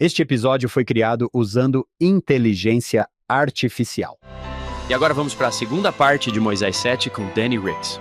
Este episódio foi criado usando inteligência artificial. E agora vamos para a segunda parte de Moisés 7 com Danny Ricks.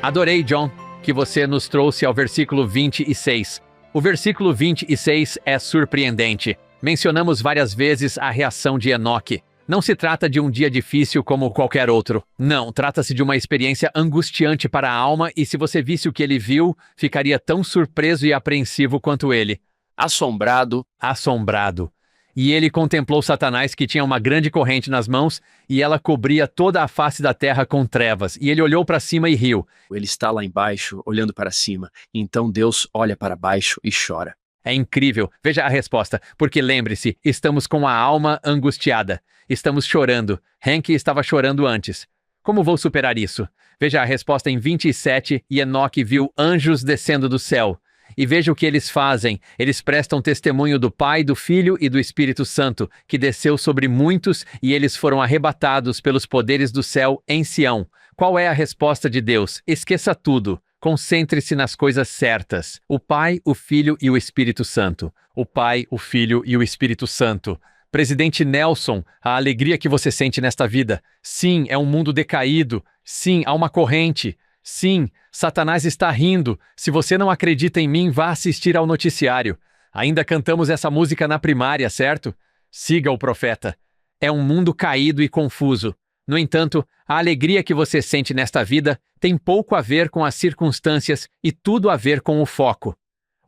Adorei, John, que você nos trouxe ao versículo 26. O versículo 26 é surpreendente. Mencionamos várias vezes a reação de Enoque. Não se trata de um dia difícil como qualquer outro. Não, trata-se de uma experiência angustiante para a alma e se você visse o que ele viu, ficaria tão surpreso e apreensivo quanto ele. Assombrado. E ele contemplou Satanás que tinha uma grande corrente nas mãos e ela cobria toda a face da terra com trevas. E ele olhou para cima e riu. Ele está lá embaixo, olhando para cima. Então Deus olha para baixo e chora. É incrível. Veja a resposta. Porque lembre-se, estamos com a alma angustiada. Estamos chorando. Hank estava chorando antes. Como vou superar isso? Veja a resposta em 27. E Enoque viu anjos descendo do céu. E veja o que eles fazem. Eles prestam testemunho do Pai, do Filho e do Espírito Santo, que desceu sobre muitos e eles foram arrebatados pelos poderes do céu em Sião. Qual é a resposta de Deus? Esqueça tudo. Concentre-se nas coisas certas. O Pai, o Filho e o Espírito Santo. O Pai, o Filho e o Espírito Santo. Presidente Nelson, a alegria que você sente nesta vida. Sim, é um mundo decaído. Sim, há uma corrente. Sim, Satanás está rindo. Se você não acredita em mim, vá assistir ao noticiário. Ainda cantamos essa música na primária, certo? Siga o profeta. É um mundo caído e confuso. No entanto, a alegria que você sente nesta vida tem pouco a ver com as circunstâncias e tudo a ver com o foco.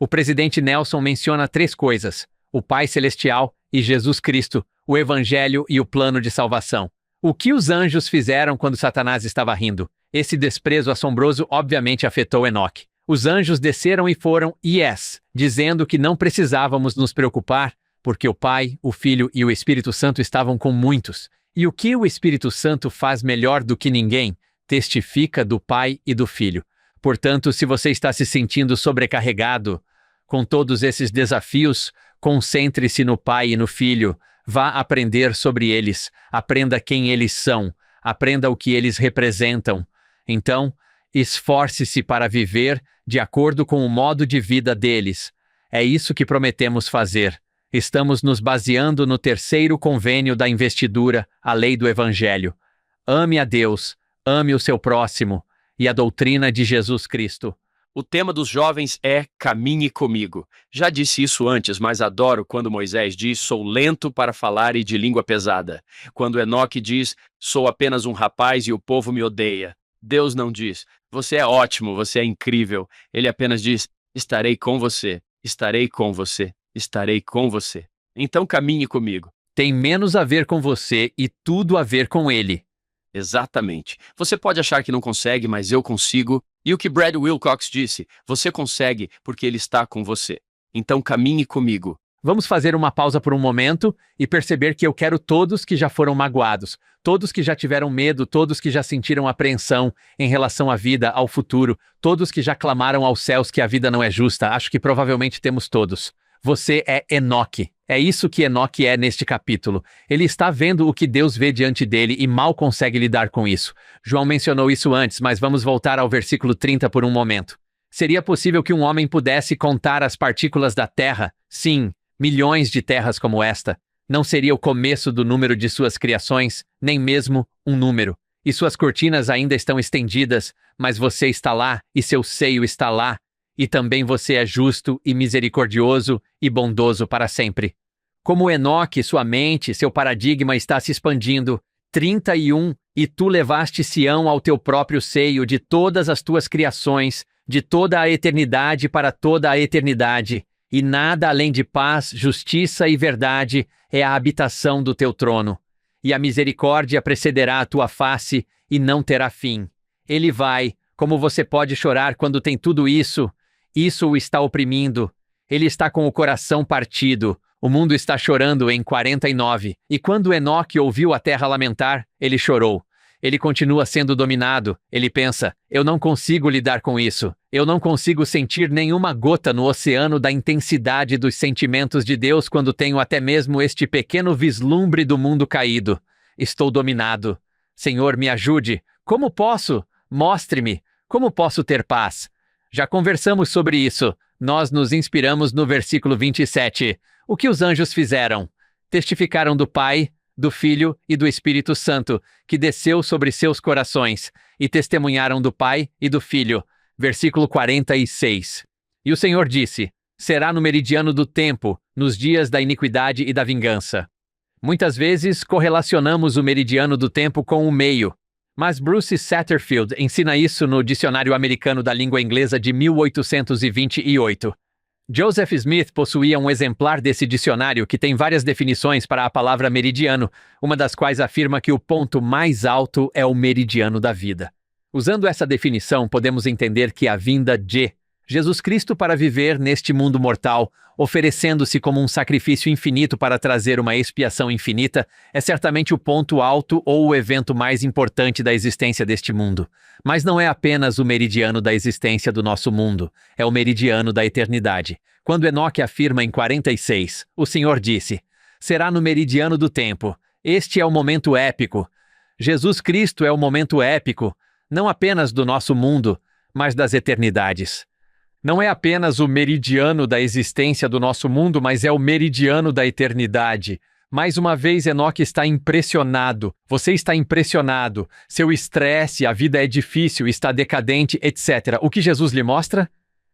O presidente Nelson menciona 3 coisas: o Pai Celestial e Jesus Cristo, o Evangelho e o plano de salvação. O que os anjos fizeram quando Satanás estava rindo? Esse desprezo assombroso obviamente afetou Enoque. Os anjos desceram e foram yes, dizendo que não precisávamos nos preocupar, porque o Pai, o Filho e o Espírito Santo estavam com muitos. E o que o Espírito Santo faz melhor do que ninguém? Testifica do Pai e do Filho. Portanto, se você está se sentindo sobrecarregado com todos esses desafios, concentre-se no Pai e no Filho. Vá aprender sobre eles. Aprenda quem eles são. Aprenda o que eles representam. Então, esforce-se para viver de acordo com o modo de vida deles. É isso que prometemos fazer. Estamos nos baseando no 3º convênio da investidura, a lei do Evangelho. Ame a Deus, ame o seu próximo e a doutrina de Jesus Cristo. O tema dos jovens é Caminhe comigo. Já disse isso antes, mas adoro quando Moisés diz sou lento para falar e de língua pesada. Quando Enoque diz sou apenas um rapaz e o povo me odeia. Deus não diz você é ótimo, você é incrível. Ele apenas diz estarei com você, estarei com você, estarei com você. Então caminhe comigo. Tem menos a ver com você e tudo a ver com ele. Exatamente. Você pode achar que não consegue, mas eu consigo. E o que Brad Wilcox disse, você consegue porque ele está com você. Então caminhe comigo. Vamos fazer uma pausa por um momento e perceber que eu quero todos que já foram magoados, todos que já tiveram medo, todos que já sentiram apreensão em relação à vida, ao futuro, todos que já clamaram aos céus que a vida não é justa. Acho que provavelmente temos todos. Você é Enoque. É isso que Enoque é neste capítulo. Ele está vendo o que Deus vê diante dele e mal consegue lidar com isso. João mencionou isso antes, mas vamos voltar ao versículo 30 por um momento. Seria possível que um homem pudesse contar as partículas da terra? Sim, milhões de terras como esta. Não seria o começo do número de suas criações, nem mesmo um número. E suas cortinas ainda estão estendidas, mas você está lá e seu seio está lá. E também você é justo e misericordioso e bondoso para sempre. Como Enoque, sua mente, seu paradigma está se expandindo. 31, e tu levaste Sião ao teu próprio seio de todas as tuas criações, de toda a eternidade para toda a eternidade. E nada além de paz, justiça e verdade é a habitação do teu trono. E a misericórdia precederá a tua face e não terá fim. Ele vai, como você pode chorar quando tem tudo isso? Isso o está oprimindo. Ele está com o coração partido. O mundo está chorando em 49. E quando Enoque ouviu a terra lamentar, ele chorou. Ele continua sendo dominado. Ele pensa, eu não consigo lidar com isso. Eu não consigo sentir nenhuma gota no oceano da intensidade dos sentimentos de Deus quando tenho até mesmo este pequeno vislumbre do mundo caído. Estou dominado. Senhor, me ajude. Como posso? Mostre-me. Como posso ter paz? Já conversamos sobre isso. Nós nos inspiramos no versículo 27. O que os anjos fizeram? Testificaram do Pai, do Filho e do Espírito Santo, que desceu sobre seus corações, e testemunharam do Pai e do Filho. Versículo 46. E o Senhor disse: será no meridiano do tempo, nos dias da iniquidade e da vingança. Muitas vezes correlacionamos o meridiano do tempo com o meio, mas Bruce Satterfield ensina isso no Dicionário Americano da Língua Inglesa de 1828. Joseph Smith possuía um exemplar desse dicionário que tem várias definições para a palavra meridiano, uma das quais afirma que o ponto mais alto é o meridiano da vida. Usando essa definição, podemos entender que a vinda de Jesus Cristo para viver neste mundo mortal, oferecendo-se como um sacrifício infinito para trazer uma expiação infinita, é certamente o ponto alto ou o evento mais importante da existência deste mundo. Mas não é apenas o meridiano da existência do nosso mundo, é o meridiano da eternidade. Quando Enoque afirma em 46, o Senhor disse: será no meridiano do tempo. Este é o momento épico. Jesus Cristo é o momento épico, não apenas do nosso mundo, mas das eternidades. Não é apenas o meridiano da existência do nosso mundo, mas é o meridiano da eternidade. Mais uma vez, Enoque está impressionado. Você está impressionado. Seu estresse, a vida é difícil, está decadente, etc. O que Jesus lhe mostra?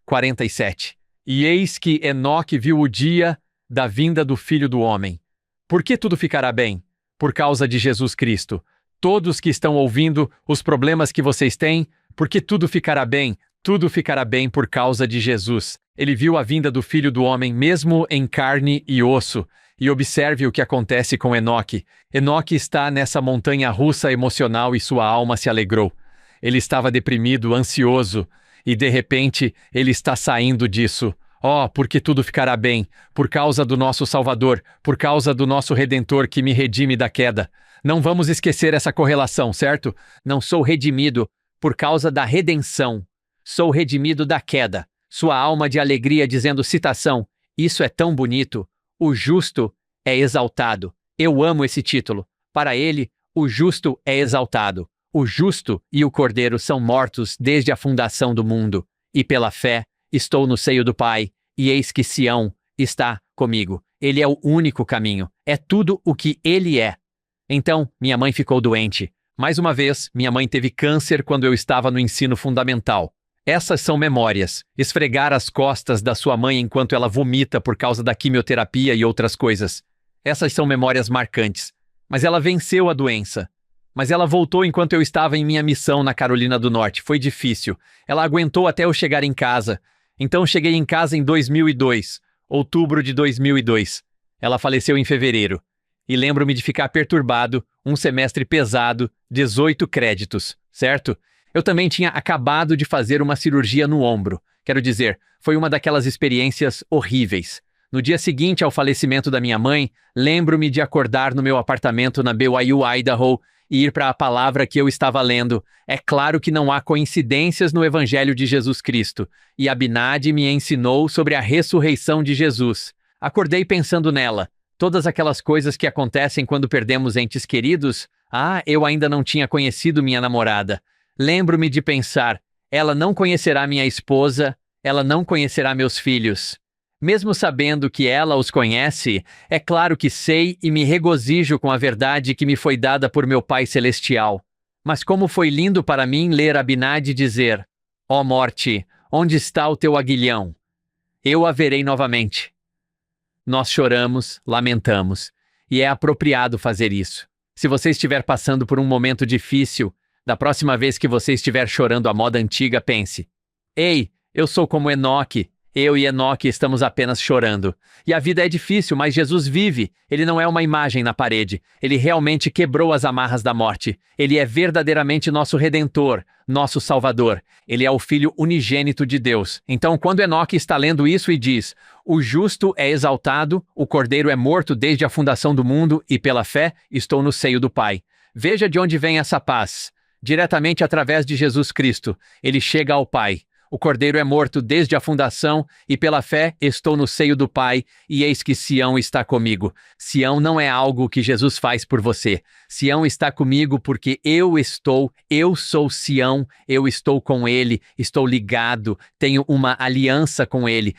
47. E eis que Enoque viu o dia da vinda do Filho do Homem. Por que tudo ficará bem? Por causa de Jesus Cristo. Todos que estão ouvindo os problemas que vocês têm, porque tudo ficará bem. Tudo ficará bem por causa de Jesus. Ele viu a vinda do Filho do Homem mesmo em carne e osso. E observe o que acontece com Enoque. Enoque está nessa montanha russa emocional e sua alma se alegrou. Ele estava deprimido, ansioso, e de repente ele está saindo disso. Oh, porque tudo ficará bem, por causa do nosso Salvador, por causa do nosso Redentor que me redime da queda. Não vamos esquecer essa correlação, certo? Não sou redimido por causa da redenção. Sou redimido da queda. Sua alma de alegria dizendo, citação, isso é tão bonito. O justo é exaltado. Eu amo esse título. Para ele, o justo é exaltado. O justo e o cordeiro são mortos desde a fundação do mundo. E pela fé, estou no seio do Pai, e eis que Sião está comigo. Ele é o único caminho. É tudo o que ele é. Então, minha mãe ficou doente. Mais uma vez, minha mãe teve câncer quando eu estava no ensino fundamental. Essas são memórias. Esfregar as costas da sua mãe enquanto ela vomita por causa da quimioterapia e outras coisas. Essas são memórias marcantes. Mas ela venceu a doença. Mas ela voltou enquanto eu estava em minha missão na Carolina do Norte. Foi difícil. Ela aguentou até eu chegar em casa. Então cheguei em casa em 2002, outubro de 2002. Ela faleceu em fevereiro. E lembro-me de ficar perturbado, um semestre pesado, 18 créditos, certo? Eu também tinha acabado de fazer uma cirurgia no ombro. Quero dizer, foi uma daquelas experiências horríveis. No dia seguinte ao falecimento da minha mãe, lembro-me de acordar no meu apartamento na BYU, Idaho, e ir para a palavra que eu estava lendo. É claro que não há coincidências no Evangelho de Jesus Cristo. E Abinadi me ensinou sobre a ressurreição de Jesus. Acordei pensando nela. Todas aquelas coisas que acontecem quando perdemos entes queridos. Eu ainda não tinha conhecido minha namorada. Lembro-me de pensar, ela não conhecerá minha esposa, ela não conhecerá meus filhos. Mesmo sabendo que ela os conhece, é claro que sei e me regozijo com a verdade que me foi dada por meu Pai Celestial. Mas como foi lindo para mim ler Abinadi dizer, ó morte, onde está o teu aguilhão? Eu a verei novamente. Nós choramos, lamentamos, e é apropriado fazer isso. Se você estiver passando por um momento difícil, da próxima vez que você estiver chorando a moda antiga, pense, ei, eu sou como Enoque. Eu e Enoque estamos apenas chorando. E a vida é difícil, mas Jesus vive. Ele não é uma imagem na parede. Ele realmente quebrou as amarras da morte. Ele é verdadeiramente nosso Redentor, nosso Salvador. Ele é o Filho unigênito de Deus. Então, quando Enoque está lendo isso e diz, o justo é exaltado, o cordeiro é morto desde a fundação do mundo e pela fé estou no seio do Pai. Veja de onde vem essa paz. Diretamente através de Jesus Cristo. Ele chega ao Pai. O cordeiro é morto desde a fundação, e pela fé estou no seio do Pai, e eis que Sião está comigo. Sião não é algo que Jesus faz por você. Sião está comigo porque eu sou Sião, eu estou com ele, estou ligado, tenho uma aliança com ele,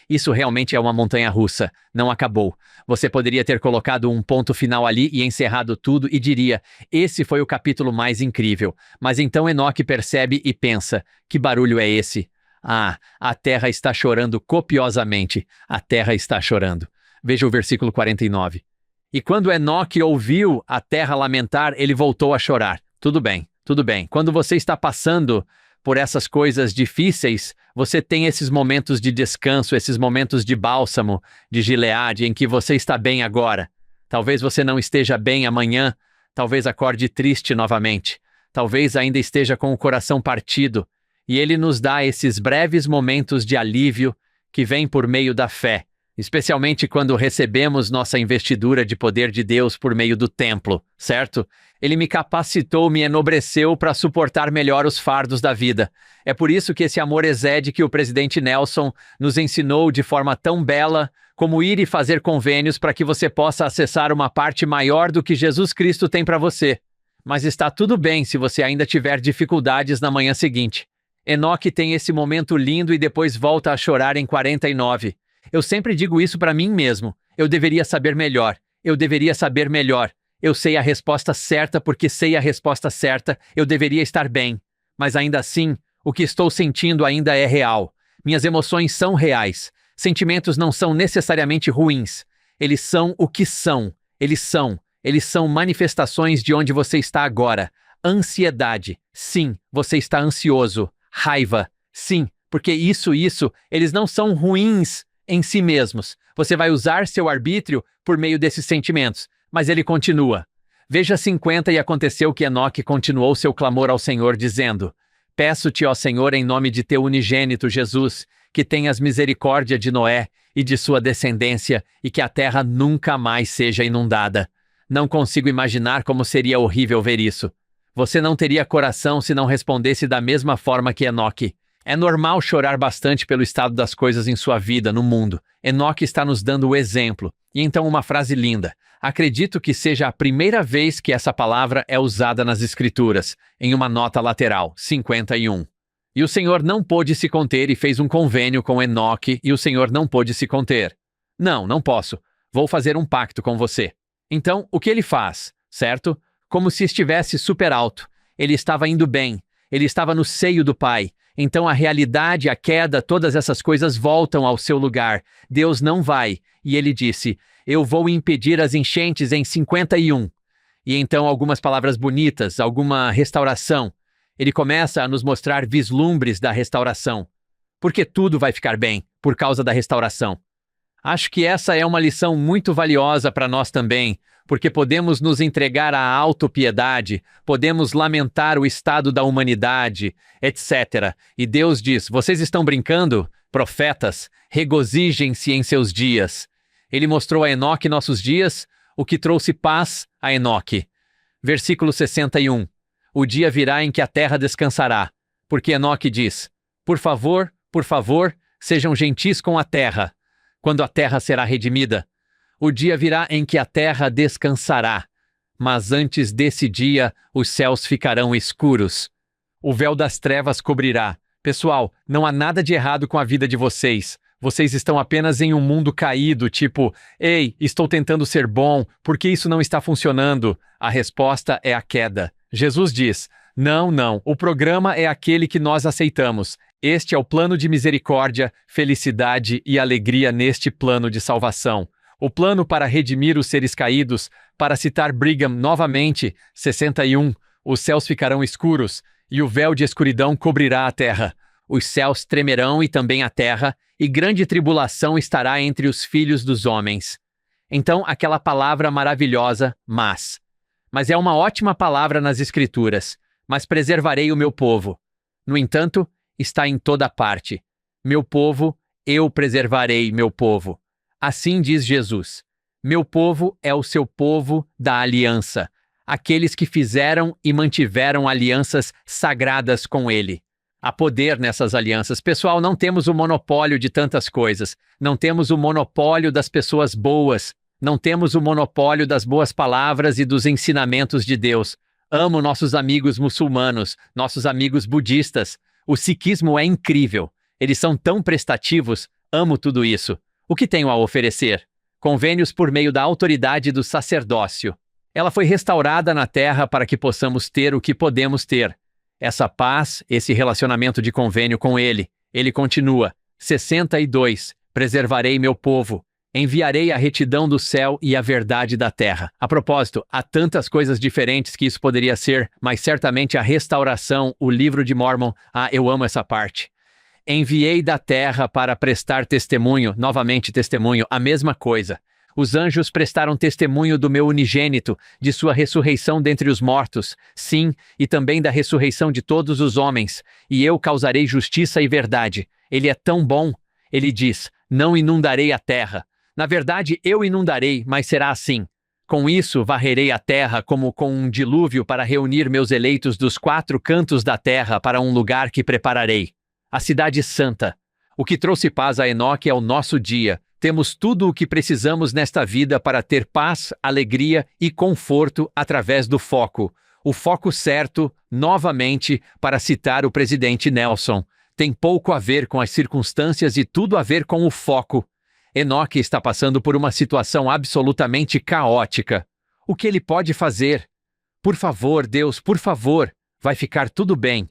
Isso realmente é uma montanha-russa, não acabou. Você poderia ter colocado um ponto final ali e encerrado tudo e diria, esse foi o capítulo mais incrível. Mas então Enoque percebe e pensa, que barulho é esse? Ah, a terra está chorando copiosamente, a terra está chorando. Veja o versículo 49. E quando Enoque ouviu a terra lamentar, ele voltou a chorar. Tudo bem, tudo bem. Quando você está passando por essas coisas difíceis, você tem esses momentos de descanso, esses momentos de bálsamo, de Gileade, em que você está bem agora. Talvez você não esteja bem amanhã, talvez acorde triste novamente, talvez ainda esteja com o coração partido, e ele nos dá esses breves momentos de alívio que vêm por meio da fé, especialmente quando recebemos nossa investidura de poder de Deus por meio do templo, certo? Ele me capacitou, me enobreceu para suportar melhor os fardos da vida. É por isso que esse amor excede que o presidente Nelson nos ensinou de forma tão bela, como ir e fazer convênios para que você possa acessar uma parte maior do que Jesus Cristo tem para você. Mas está tudo bem se você ainda tiver dificuldades na manhã seguinte. Enoque tem esse momento lindo e depois volta a chorar em 49. Eu sempre digo isso para mim mesmo. Eu deveria saber melhor. Eu sei a resposta certa porque sei a resposta certa. Eu deveria estar bem. Mas ainda assim, o que estou sentindo ainda é real. Minhas emoções são reais. Sentimentos não são necessariamente ruins. Eles são o que são. Eles são manifestações de onde você está agora. Ansiedade. Sim, você está ansioso. Raiva. Sim, porque eles não são ruins em si mesmos. Você vai usar seu arbítrio por meio desses sentimentos. Mas ele continua. Veja 50 e aconteceu que Enoque continuou seu clamor ao Senhor, dizendo, peço-te, ó Senhor, em nome de teu unigênito Jesus, que tenhas misericórdia de Noé e de sua descendência e que a terra nunca mais seja inundada. Não consigo imaginar como seria horrível ver isso. Você não teria coração se não respondesse da mesma forma que Enoque. É normal chorar bastante pelo estado das coisas em sua vida, no mundo. Enoque está nos dando o exemplo. E então uma frase linda. Acredito que seja a primeira vez que essa palavra é usada nas Escrituras, em uma nota lateral, 51. E o Senhor não pôde se conter e fez um convênio com Enoque, e o Senhor não pôde se conter. Não posso. Vou fazer um pacto com você. Então, o que ele faz, certo? Como se estivesse super alto. Ele estava indo bem. Ele estava no seio do Pai. Então a realidade, a queda, todas essas coisas voltam ao seu lugar. Deus não vai. E ele disse, eu vou impedir as enchentes em 51. E então algumas palavras bonitas, alguma restauração. Ele começa a nos mostrar vislumbres da restauração. Porque tudo vai ficar bem, por causa da restauração. Acho que essa é uma lição muito valiosa para nós também, porque podemos nos entregar à autopiedade, podemos lamentar o estado da humanidade, etc. E Deus diz, vocês estão brincando? Profetas, regozijem-se em seus dias. Ele mostrou a Enoque nossos dias, o que trouxe paz a Enoque. Versículo 61. O dia virá em que a terra descansará, porque Enoque diz, por favor, sejam gentis com a terra, quando a terra será redimida. O dia virá em que a terra descansará, mas antes desse dia os céus ficarão escuros. O véu das trevas cobrirá. Pessoal, não há nada de errado com a vida de vocês. Vocês estão apenas em um mundo caído, tipo, ei, estou tentando ser bom, por que isso não está funcionando? A resposta é a queda. Jesus diz, não, o programa é aquele que nós aceitamos. Este é o plano de misericórdia, felicidade e alegria neste plano de salvação. O plano para redimir os seres caídos, para citar Brigham novamente, 61, os céus ficarão escuros, e o véu de escuridão cobrirá a terra. Os céus tremerão e também a terra, e grande tribulação estará entre os filhos dos homens. Então, aquela palavra maravilhosa, mas é uma ótima palavra nas Escrituras, mas preservarei o meu povo. No entanto, está em toda parte. Meu povo, eu preservarei meu povo. Assim diz Jesus, meu povo é o seu povo da aliança, aqueles que fizeram e mantiveram alianças sagradas com ele. Há poder nessas alianças. Pessoal, não temos o monopólio de tantas coisas. Não temos o monopólio das pessoas boas. Não temos o monopólio das boas palavras e dos ensinamentos de Deus. Amo nossos amigos muçulmanos, nossos amigos budistas. O sikhismo é incrível. Eles são tão prestativos. Amo tudo isso. O que tenho a oferecer? Convênios por meio da autoridade do sacerdócio. Ela foi restaurada na terra para que possamos ter o que podemos ter. Essa paz, esse relacionamento de convênio com Ele. Ele continua. 62. Preservarei meu povo. Enviarei a retidão do céu e a verdade da terra. A propósito, há tantas coisas diferentes que isso poderia ser, mas certamente a restauração, o livro de Mórmon, eu amo essa parte. Enviei da terra para prestar testemunho, novamente testemunho, a mesma coisa. Os anjos prestaram testemunho do meu unigênito, de sua ressurreição dentre os mortos, sim, e também da ressurreição de todos os homens, e eu causarei justiça e verdade. Ele é tão bom. Ele diz, não inundarei a terra. Na verdade, eu inundarei, mas será assim. Com isso, varrerei a terra como com um dilúvio para reunir meus eleitos dos 4 cantos da terra para um lugar que prepararei. A cidade santa. O que trouxe paz a Enoque é o nosso dia. Temos tudo o que precisamos nesta vida para ter paz, alegria e conforto através do foco. O foco certo, novamente, para citar o presidente Nelson, tem pouco a ver com as circunstâncias e tudo a ver com o foco. Enoque está passando por uma situação absolutamente caótica. O que ele pode fazer? Por favor, Deus, por favor, vai ficar tudo bem.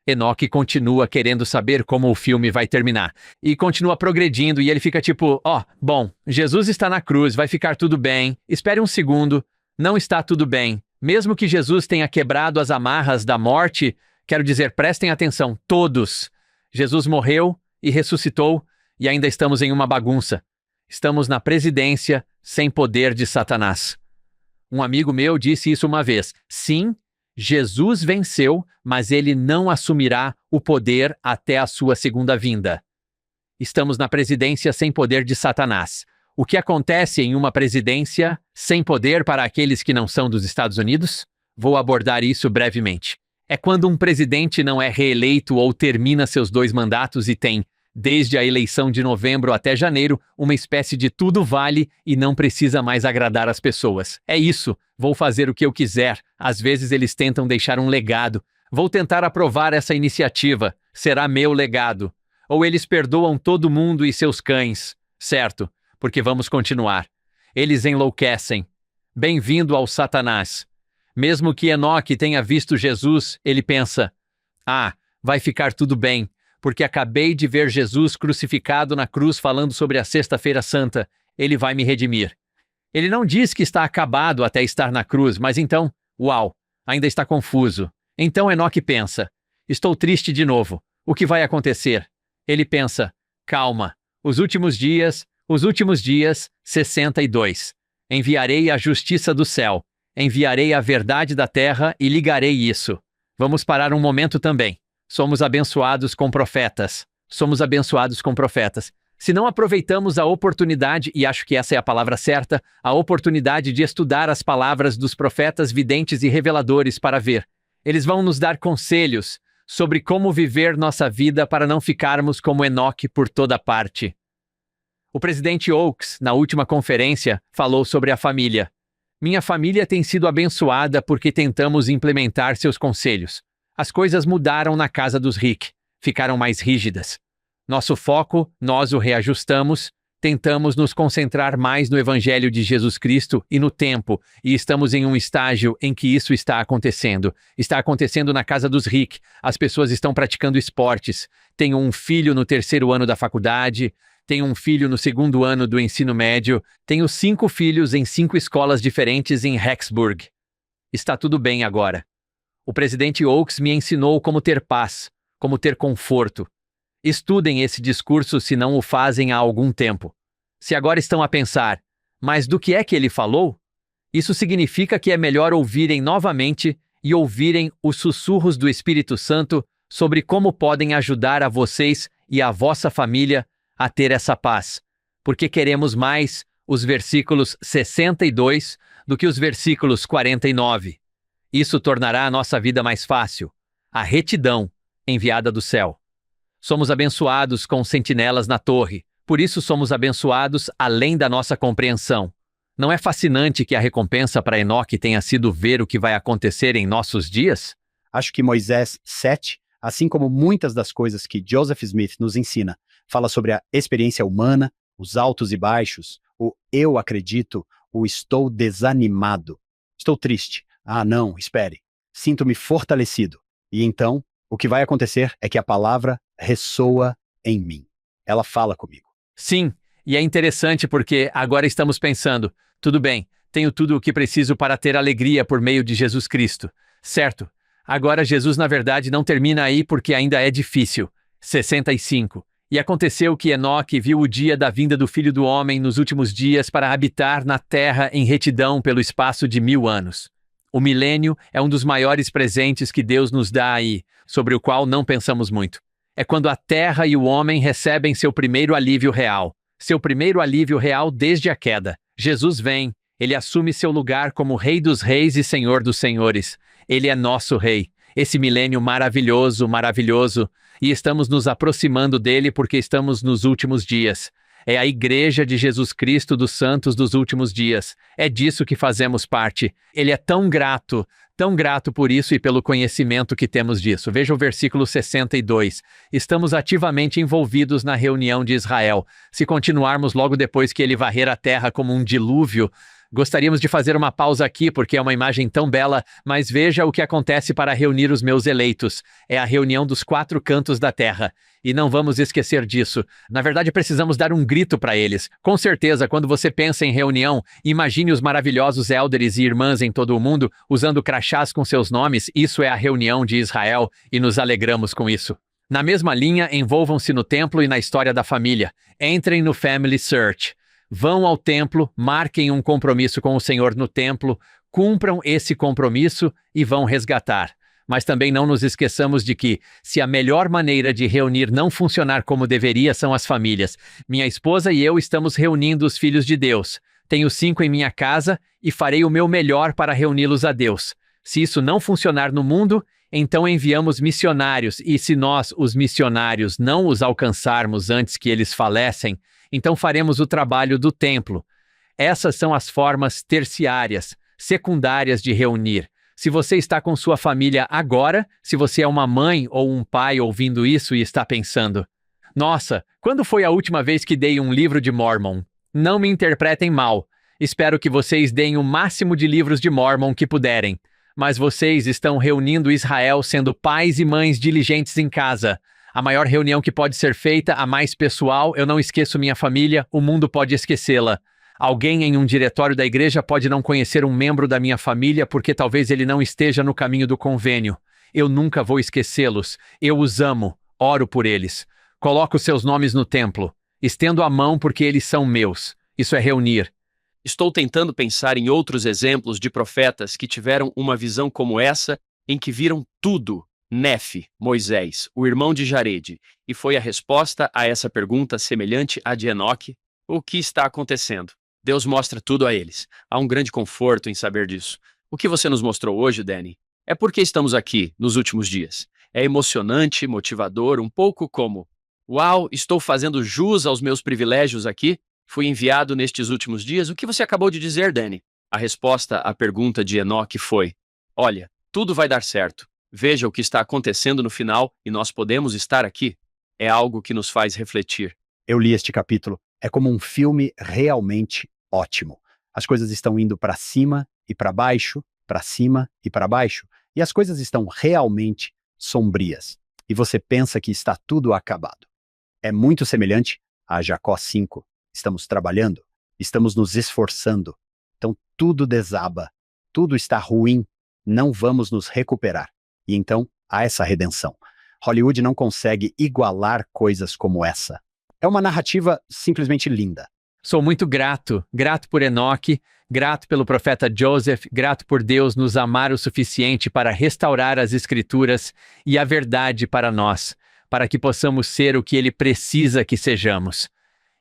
Enoque continua querendo saber como o filme vai terminar. E continua progredindo e ele fica tipo, bom, Jesus está na cruz, vai ficar tudo bem. Espere um segundo, não está tudo bem. Mesmo que Jesus tenha quebrado as amarras da morte, quero dizer, prestem atenção, todos. Jesus morreu e ressuscitou e ainda estamos em uma bagunça. Estamos na presidência sem poder de Satanás. Um amigo meu disse isso uma vez. Sim, Jesus venceu, mas ele não assumirá o poder até a sua segunda vinda. Estamos na presidência sem poder de Satanás. O que acontece em uma presidência sem poder para aqueles que não são dos Estados Unidos? Vou abordar isso brevemente. É quando um presidente não é reeleito ou termina seus 2 mandatos e tem, desde a eleição de novembro até janeiro, uma espécie de tudo vale e não precisa mais agradar as pessoas. É isso, vou fazer o que eu quiser. Às vezes eles tentam deixar um legado. Vou tentar aprovar essa iniciativa. Será meu legado. Ou eles perdoam todo mundo e seus cães. Certo, porque vamos continuar. Eles enlouquecem. Bem-vindo ao Satanás. Mesmo que Enoque tenha visto Jesus, ele pensa, vai ficar tudo bem, porque acabei de ver Jesus crucificado na cruz falando sobre a Sexta-feira Santa. Ele vai me redimir. Ele não diz que está acabado até estar na cruz, mas então, ainda está confuso. Então Enoque pensa, estou triste de novo. O que vai acontecer? Ele pensa, calma, os últimos dias, 62. Enviarei a justiça do céu. Enviarei a verdade da terra e ligarei isso. Vamos parar um momento também. Somos abençoados com profetas. Se não aproveitamos a oportunidade, e acho que essa é a palavra certa, a oportunidade de estudar as palavras dos profetas videntes e reveladores para ver. Eles vão nos dar conselhos sobre como viver nossa vida para não ficarmos como Enoque por toda parte. O presidente Oaks, na última conferência, falou sobre a família. Minha família tem sido abençoada porque tentamos implementar seus conselhos. As coisas mudaram na casa dos Rick, ficaram mais rígidas. Nosso foco, nós o reajustamos, tentamos nos concentrar mais no Evangelho de Jesus Cristo e no tempo, e estamos em um estágio em que isso está acontecendo. Está acontecendo na casa dos Rick, as pessoas estão praticando esportes. Tenho um filho no 3º ano da faculdade, tenho um filho no 2º ano do ensino médio, tenho 5 filhos em 5 escolas diferentes em Rexburg. Está tudo bem agora. O presidente Oaks me ensinou como ter paz, como ter conforto. Estudem esse discurso se não o fazem há algum tempo. Se agora estão a pensar, mas do que é que ele falou? Isso significa que é melhor ouvirem novamente e ouvirem os sussurros do Espírito Santo sobre como podem ajudar a vocês e a vossa família a ter essa paz, porque queremos mais os versículos 62 do que os versículos 49. Isso tornará a nossa vida mais fácil. A retidão, enviada do céu. Somos abençoados com sentinelas na torre, por isso somos abençoados além da nossa compreensão. Não é fascinante que a recompensa para Enoque tenha sido ver o que vai acontecer em nossos dias? Acho que Moisés 7, assim como muitas das coisas que Joseph Smith nos ensina, fala sobre a experiência humana, os altos e baixos, o eu acredito, o estou desanimado. Estou triste. Ah, não, espere. Sinto-me fortalecido. E então, o que vai acontecer é que a palavra ressoa em mim. Ela fala comigo. Sim, e é interessante porque agora estamos pensando, tudo bem, tenho tudo o que preciso para ter alegria por meio de Jesus Cristo. Certo. Agora Jesus na verdade não termina aí porque ainda é difícil. 65. E aconteceu que Enoque viu o dia da vinda do Filho do Homem nos últimos dias para habitar na terra em retidão pelo espaço de 1000 anos. O milênio é um dos maiores presentes que Deus nos dá aí, sobre o qual não pensamos muito. É quando a terra e o homem recebem seu primeiro alívio real. Seu primeiro alívio real desde a queda. Jesus vem, ele assume seu lugar como Rei dos Reis e Senhor dos Senhores. Ele é nosso Rei. Esse milênio maravilhoso, maravilhoso. E estamos nos aproximando dele porque estamos nos últimos dias. É a Igreja de Jesus Cristo dos Santos dos últimos dias. É disso que fazemos parte. Ele é tão grato por isso e pelo conhecimento que temos disso. Veja o versículo 62. Estamos ativamente envolvidos na reunião de Israel. Se continuarmos logo depois que ele varrer a terra como um dilúvio, gostaríamos de fazer uma pausa aqui porque é uma imagem tão bela, mas veja o que acontece para reunir os meus eleitos. É a reunião dos 4 cantos da terra. E não vamos esquecer disso. Na verdade, precisamos dar um grito para eles. Com certeza, quando você pensa em reunião, imagine os maravilhosos élderes e irmãs em todo o mundo usando crachás com seus nomes. Isso é a reunião de Israel e nos alegramos com isso. Na mesma linha, envolvam-se no templo e na história da família. Entrem no Family Search. Vão ao templo, marquem um compromisso com o Senhor no templo, cumpram esse compromisso e vão resgatar. Mas também não nos esqueçamos de que, se a melhor maneira de reunir não funcionar como deveria são as famílias, minha esposa e eu estamos reunindo os filhos de Deus. Tenho 5 em minha casa e farei o meu melhor para reuni-los a Deus. Se isso não funcionar no mundo, então enviamos missionários e se nós, os missionários, não os alcançarmos antes que eles falecem, então faremos o trabalho do templo. Essas são as formas terciárias, secundárias de reunir. Se você está com sua família agora, se você é uma mãe ou um pai ouvindo isso e está pensando, nossa, quando foi a última vez que dei um livro de Mormon? Não me interpretem mal. Espero que vocês deem o máximo de livros de Mormon que puderem. Mas vocês estão reunindo Israel sendo pais e mães diligentes em casa. A maior reunião que pode ser feita, a mais pessoal, eu não esqueço minha família, o mundo pode esquecê-la. Alguém em um diretório da igreja pode não conhecer um membro da minha família porque talvez ele não esteja no caminho do convênio. Eu nunca vou esquecê-los. Eu os amo. Oro por eles. Coloco seus nomes no templo. Estendo a mão porque eles são meus. Isso é reunir. Estou tentando pensar em outros exemplos de profetas que tiveram uma visão como essa, em que viram tudo. Nefe, Moisés, o irmão de Jared. E foi a resposta a essa pergunta semelhante à de Enoque. O que está acontecendo? Deus mostra tudo a eles. Há um grande conforto em saber disso. O que você nos mostrou hoje, Danny, é porque estamos aqui nos últimos dias. É emocionante, motivador, um pouco como: uau, estou fazendo jus aos meus privilégios aqui? Fui enviado nestes últimos dias? O que você acabou de dizer, Danny? A resposta à pergunta de Enoque foi: olha, tudo vai dar certo. Veja o que está acontecendo no final e nós podemos estar aqui. É algo que nos faz refletir. Eu li este capítulo. É como um filme realmente ótimo. As coisas estão indo para cima e para baixo, para cima e para baixo, e as coisas estão realmente sombrias. E você pensa que está tudo acabado. É muito semelhante a Jacó 5. Estamos trabalhando, estamos nos esforçando. Então tudo desaba, tudo está ruim, não vamos nos recuperar. E então há essa redenção. Hollywood não consegue igualar coisas como essa. É uma narrativa simplesmente linda. Sou muito grato por Enoque, grato pelo profeta Joseph, grato por Deus nos amar o suficiente para restaurar as Escrituras e a verdade para nós, para que possamos ser o que Ele precisa que sejamos.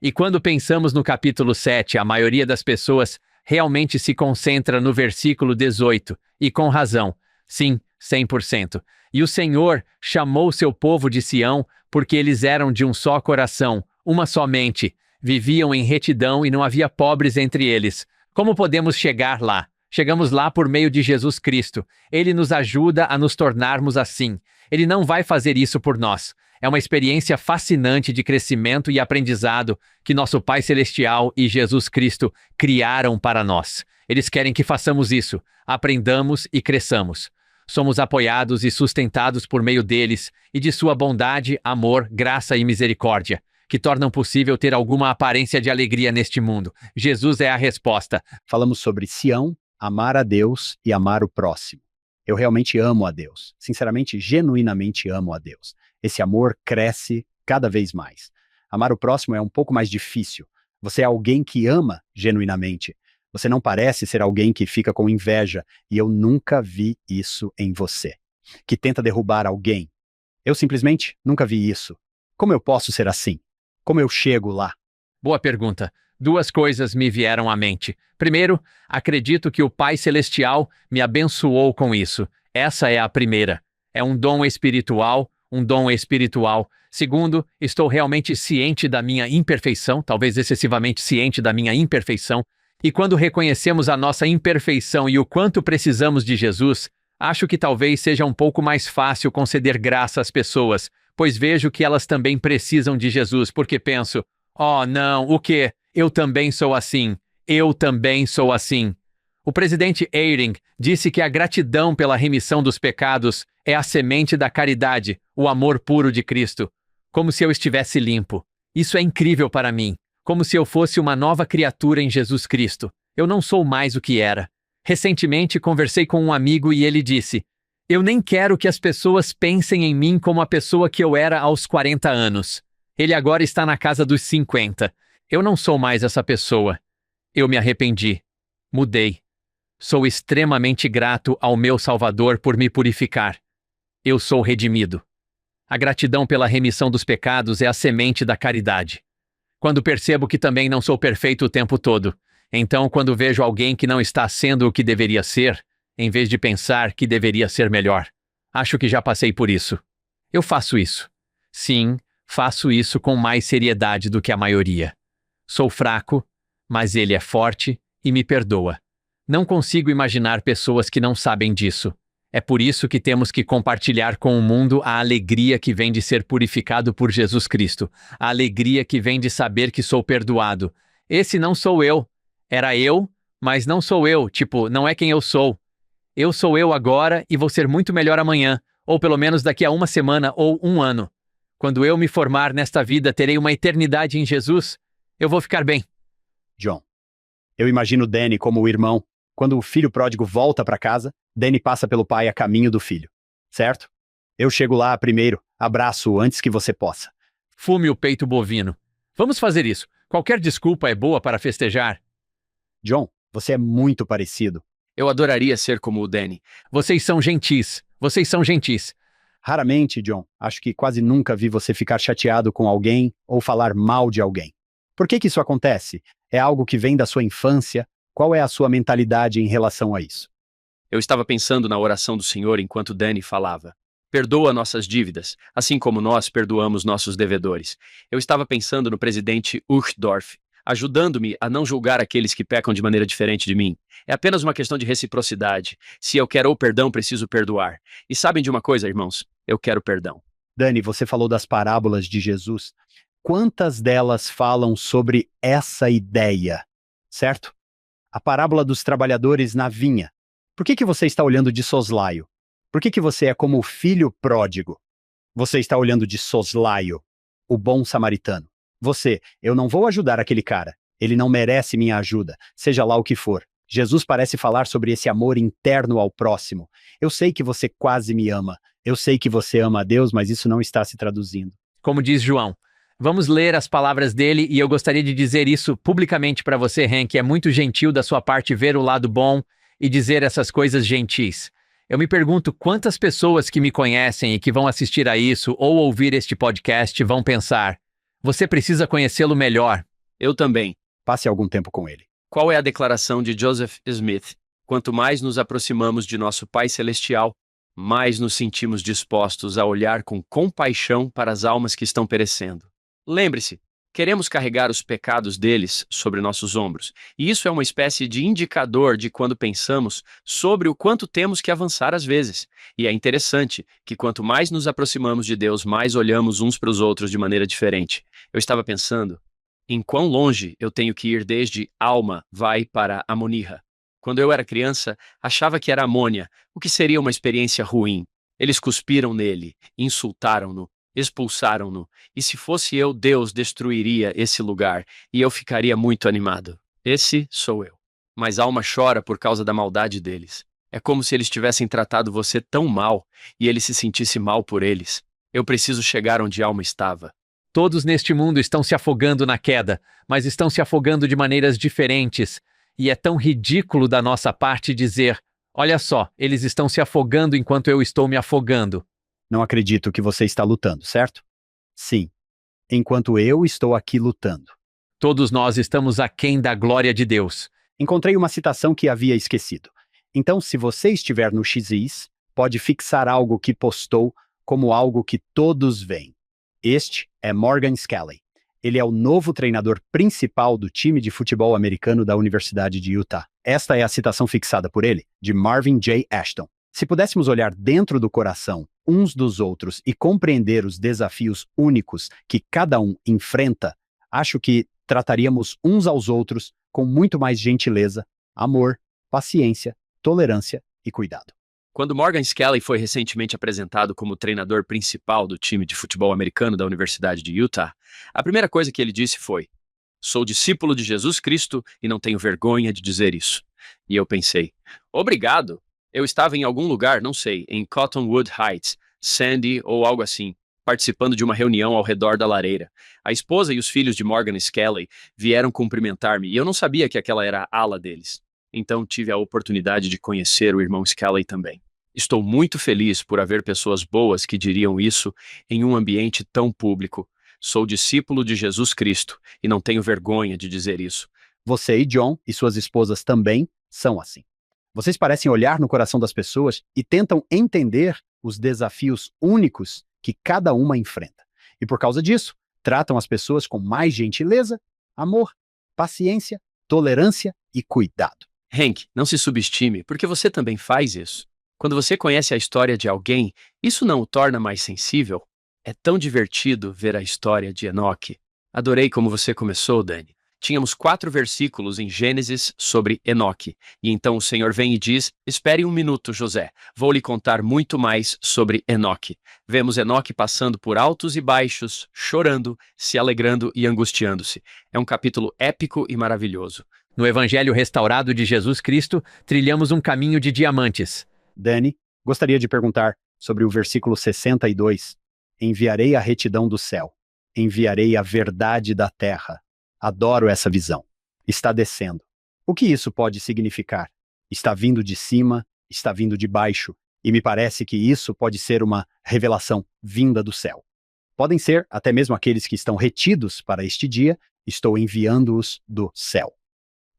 E quando pensamos no capítulo 7, a maioria das pessoas realmente se concentra no versículo 18, e com razão. Sim, 100%. E o Senhor chamou seu povo de Sião porque eles eram de um só coração, uma só mente, viviam em retidão e não havia pobres entre eles. Como podemos chegar lá? Chegamos lá por meio de Jesus Cristo. Ele nos ajuda a nos tornarmos assim. Ele não vai fazer isso por nós. É uma experiência fascinante de crescimento e aprendizado que nosso Pai Celestial e Jesus Cristo criaram para nós. Eles querem que façamos isso, aprendamos e cresçamos. Somos apoiados e sustentados por meio deles e de sua bondade, amor, graça e misericórdia, que tornam possível ter alguma aparência de alegria neste mundo. Jesus é a resposta. Falamos sobre Sião, amar a Deus e amar o próximo. Eu realmente amo a Deus. Sinceramente, genuinamente amo a Deus. Esse amor cresce cada vez mais. Amar o próximo é um pouco mais difícil. Você é alguém que ama genuinamente. Você não parece ser alguém que fica com inveja, e eu nunca vi isso em você. Que tenta derrubar alguém. Eu simplesmente nunca vi isso. Como eu posso ser assim? Como eu chego lá? Boa pergunta. Duas coisas me vieram à mente. Primeiro, acredito que o Pai Celestial me abençoou com isso. Essa é a primeira. É um dom espiritual, um dom espiritual. Segundo, estou realmente ciente da minha imperfeição, talvez excessivamente ciente da minha imperfeição. E quando reconhecemos a nossa imperfeição e o quanto precisamos de Jesus, acho que talvez seja um pouco mais fácil conceder graça às pessoas, pois vejo que elas também precisam de Jesus, porque penso, oh não, o quê? Eu também sou assim. Eu também sou assim. O presidente Eyring disse que a gratidão pela remissão dos pecados é a semente da caridade, o amor puro de Cristo. Como se eu estivesse limpo. Isso é incrível para mim. Como se eu fosse uma nova criatura em Jesus Cristo. Eu não sou mais o que era. Recentemente conversei com um amigo e ele disse, eu nem quero que as pessoas pensem em mim como a pessoa que eu era aos 40 anos. Ele agora está na casa dos 50. Eu não sou mais essa pessoa. Eu me arrependi. Mudei. Sou extremamente grato ao meu Salvador por me purificar. Eu sou redimido. A gratidão pela remissão dos pecados é a semente da caridade. Quando percebo que também não sou perfeito o tempo todo, então quando vejo alguém que não está sendo o que deveria ser, em vez de pensar que deveria ser melhor, acho que já passei por isso. Eu faço isso. Sim, faço isso com mais seriedade do que a maioria. Sou fraco, mas ele é forte e me perdoa. Não consigo imaginar pessoas que não sabem disso. É por isso que temos que compartilhar com o mundo a alegria que vem de ser purificado por Jesus Cristo. A alegria que vem de saber que sou perdoado. Esse não sou eu. Era eu, mas não sou eu. Tipo, não é quem eu sou. Eu sou eu agora e vou ser muito melhor amanhã, ou pelo menos daqui a uma semana ou um ano. Quando eu me formar nesta vida, terei uma eternidade em Jesus. Eu vou ficar bem. John, eu imagino Danny como o irmão. Quando o filho pródigo volta para casa, Danny passa pelo pai a caminho do filho. Certo? Eu chego lá primeiro, abraço antes que você possa. Fume o peito bovino. Vamos fazer isso. Qualquer desculpa é boa para festejar. John, você é muito parecido. Eu adoraria ser como o Danny. Vocês são gentis. Vocês são gentis. Raramente, John, acho que quase nunca vi você ficar chateado com alguém ou falar mal de alguém. Por que isso acontece? É algo que vem da sua infância? Qual é a sua mentalidade em relação a isso? Eu estava pensando na oração do Senhor enquanto Danny falava. Perdoa nossas dívidas, assim como nós perdoamos nossos devedores. Eu estava pensando no presidente Uchtdorf, ajudando-me a não julgar aqueles que pecam de maneira diferente de mim. É apenas uma questão de reciprocidade. Se eu quero o perdão, preciso perdoar. E sabem de uma coisa, irmãos? Eu quero perdão. Danny, você falou das parábolas de Jesus. Quantas delas falam sobre essa ideia, certo? A parábola dos trabalhadores na vinha. Por que você está olhando de soslaio? Por que você é como o filho pródigo? Você está olhando de soslaio, o bom samaritano. Eu não vou ajudar aquele cara. Ele não merece minha ajuda, seja lá o que for. Jesus parece falar sobre esse amor interno ao próximo. Eu sei que você quase me ama. Eu sei que você ama a Deus, mas isso não está se traduzindo. Como diz João. Vamos ler as palavras dele e eu gostaria de dizer isso publicamente para você, Hank. É muito gentil da sua parte ver o lado bom e dizer essas coisas gentis. Eu me pergunto quantas pessoas que me conhecem e que vão assistir a isso ou ouvir este podcast vão pensar, você precisa conhecê-lo melhor. Eu também. Passe algum tempo com ele. Qual é a declaração de Joseph Smith? Quanto mais nos aproximamos de nosso Pai Celestial, mais nos sentimos dispostos a olhar com compaixão para as almas que estão perecendo. Lembre-se, queremos carregar os pecados deles sobre nossos ombros, e isso é uma espécie de indicador de quando pensamos sobre o quanto temos que avançar às vezes. E é interessante que quanto mais nos aproximamos de Deus, mais olhamos uns para os outros de maneira diferente. Eu estava pensando em quão longe eu tenho que ir desde Alma vai para Amonirra. Quando eu era criança, achava que era Amônia, o que seria uma experiência ruim. Eles cuspiram nele, insultaram-no, expulsaram-no, e se fosse eu, Deus destruiria esse lugar, e eu ficaria muito animado. Esse sou eu. Mas a alma chora por causa da maldade deles. É como se eles tivessem tratado você tão mal, e ele se sentisse mal por eles. Eu preciso chegar onde a alma estava. Todos neste mundo estão se afogando na queda, mas estão se afogando de maneiras diferentes. E é tão ridículo da nossa parte dizer: olha só, eles estão se afogando enquanto eu estou me afogando. Não acredito que você está lutando, certo? Sim, enquanto eu estou aqui lutando. Todos nós estamos aquém da glória de Deus. Encontrei uma citação que havia esquecido. Então, se você estiver no XIS, pode fixar algo que postou como algo que todos veem. Este é Morgan Scalley. Ele é o novo treinador principal do time de futebol americano da Universidade de Utah. Esta é a citação fixada por ele, de Marvin J. Ashton. Se pudéssemos olhar dentro do coração uns dos outros e compreender os desafios únicos que cada um enfrenta, acho que trataríamos uns aos outros com muito mais gentileza, amor, paciência, tolerância e cuidado. Quando Morgan Scalley foi recentemente apresentado como treinador principal do time de futebol americano da Universidade de Utah, a primeira coisa que ele disse foi: "Sou discípulo de Jesus Cristo e não tenho vergonha de dizer isso." E eu pensei: obrigado. Eu estava em algum lugar, não sei, em Cottonwood Heights, Sandy ou algo assim, participando de uma reunião ao redor da lareira. A esposa e os filhos de Morgan Scalley vieram cumprimentar-me e eu não sabia que aquela era a ala deles. Então tive a oportunidade de conhecer o irmão Scalley também. Estou muito feliz por haver pessoas boas que diriam isso em um ambiente tão público. Sou discípulo de Jesus Cristo e não tenho vergonha de dizer isso. Você e John e suas esposas também são assim. Vocês parecem olhar no coração das pessoas e tentam entender os desafios únicos que cada uma enfrenta. E por causa disso, tratam as pessoas com mais gentileza, amor, paciência, tolerância e cuidado. Hank, não se subestime, porque você também faz isso. Quando você conhece a história de alguém, isso não o torna mais sensível? É tão divertido ver a história de Enoque. Adorei como você começou, Dani. Tínhamos 4 versículos em Gênesis sobre Enoque. E então o Senhor vem e diz: espere um minuto, José. Vou lhe contar muito mais sobre Enoque. Vemos Enoque passando por altos e baixos, chorando, se alegrando e angustiando-se. É um capítulo épico e maravilhoso. No Evangelho restaurado de Jesus Cristo, trilhamos um caminho de diamantes. Dani, gostaria de perguntar sobre o versículo 62. Enviarei a retidão do céu. Enviarei a verdade da terra. Adoro essa visão. Está descendo. O que isso pode significar? Está vindo de cima, está vindo de baixo, e me parece que isso pode ser uma revelação vinda do céu. Podem ser até mesmo aqueles que estão retidos para este dia, estou enviando-os do céu.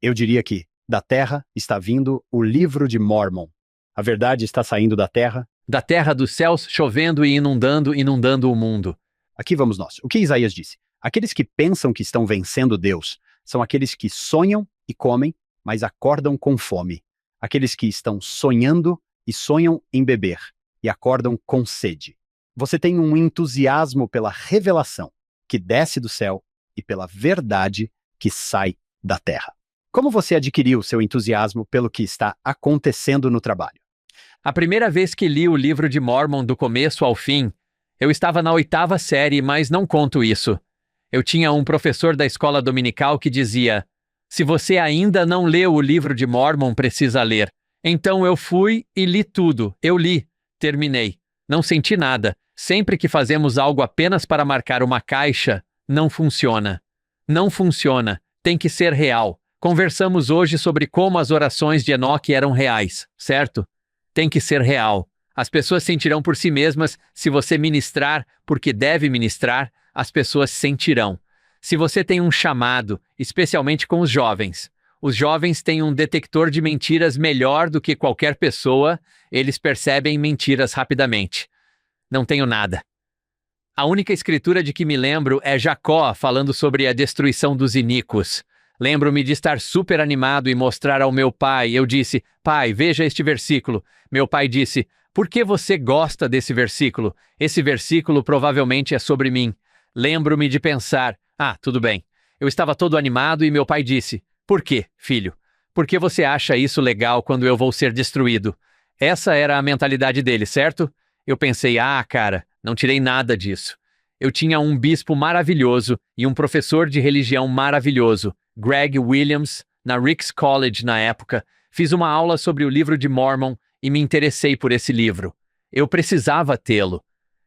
Eu diria que da terra está vindo o livro de Mórmon. A verdade está saindo da terra. Da terra dos céus, chovendo e inundando o mundo. Aqui vamos nós. O que Isaías disse? Aqueles que pensam que estão vencendo Deus são aqueles que sonham e comem, mas acordam com fome. Aqueles que estão sonhando e sonham em beber e acordam com sede. Você tem um entusiasmo pela revelação que desce do céu e pela verdade que sai da terra. Como você adquiriu seu entusiasmo pelo que está acontecendo no trabalho? A primeira vez que li o livro de Mórmon do começo ao fim, eu estava na 8ª série, mas não conto isso. Eu tinha um professor da escola dominical que dizia: se você ainda não leu o livro de Mórmon, precisa ler. Então eu fui e li tudo. Eu li, terminei. Não senti nada. Sempre que fazemos algo apenas para marcar uma caixa, não funciona. Não funciona. Tem que ser real. Conversamos hoje sobre como as orações de Enoque eram reais, certo? Tem que ser real. As pessoas sentirão por si mesmas. Se você ministrar porque deve ministrar, as pessoas sentirão. Se você tem um chamado, especialmente com os jovens, Os jovens têm um detector de mentiras melhor do que qualquer pessoa, eles percebem mentiras rapidamente. Não tenho nada. A única escritura de que me lembro é Jacó falando sobre a destruição dos iníquos. Lembro-me de estar super animado e mostrar ao meu pai. Eu disse, pai, veja este versículo. Meu pai disse, por que você gosta desse versículo? Esse versículo provavelmente é sobre mim. Lembro-me de pensar, tudo bem. Eu estava todo animado e meu pai disse, por quê, filho? Por que você acha isso legal quando eu vou ser destruído? Essa era a mentalidade dele, certo? Eu pensei, cara, não tirei nada disso. Eu tinha um bispo maravilhoso e um professor de religião maravilhoso, Greg Williams, na Ricks College na época. Fiz uma aula sobre o livro de Mormon e me interessei por esse livro. Eu precisava tê-lo.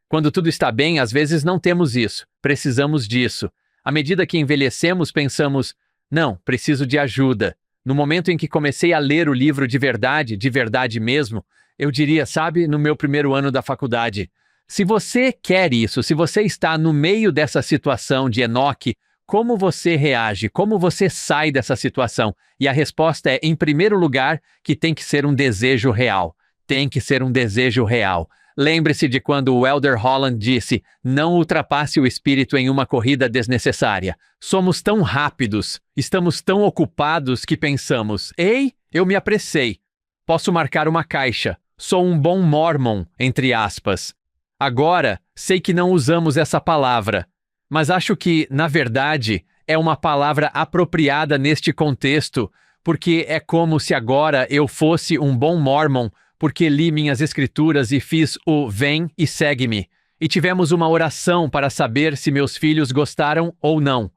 Quando tudo está bem, às vezes não temos isso. Precisamos disso. À medida que envelhecemos, pensamos, não, preciso de ajuda. No momento em que comecei a ler o livro de verdade mesmo, eu diria, sabe, no meu primeiro ano da faculdade, se você quer isso, se você está no meio dessa situação de Enoque, como você reage? Como você sai dessa situação? E a resposta é, em primeiro lugar, que tem que ser um desejo real. Tem que ser um desejo real. Lembre-se de quando o Elder Holland disse, não ultrapasse o espírito em uma corrida desnecessária. Somos tão rápidos, estamos tão ocupados que pensamos, ei, eu me apressei. Posso marcar uma caixa. Sou um bom mormon, entre aspas. Agora, sei que não usamos essa palavra, mas acho que, na verdade, é uma palavra apropriada neste contexto, porque é como se agora eu fosse um bom mormon, porque li minhas escrituras e fiz o vem e segue-me. E tivemos uma oração para saber se meus filhos gostaram ou não.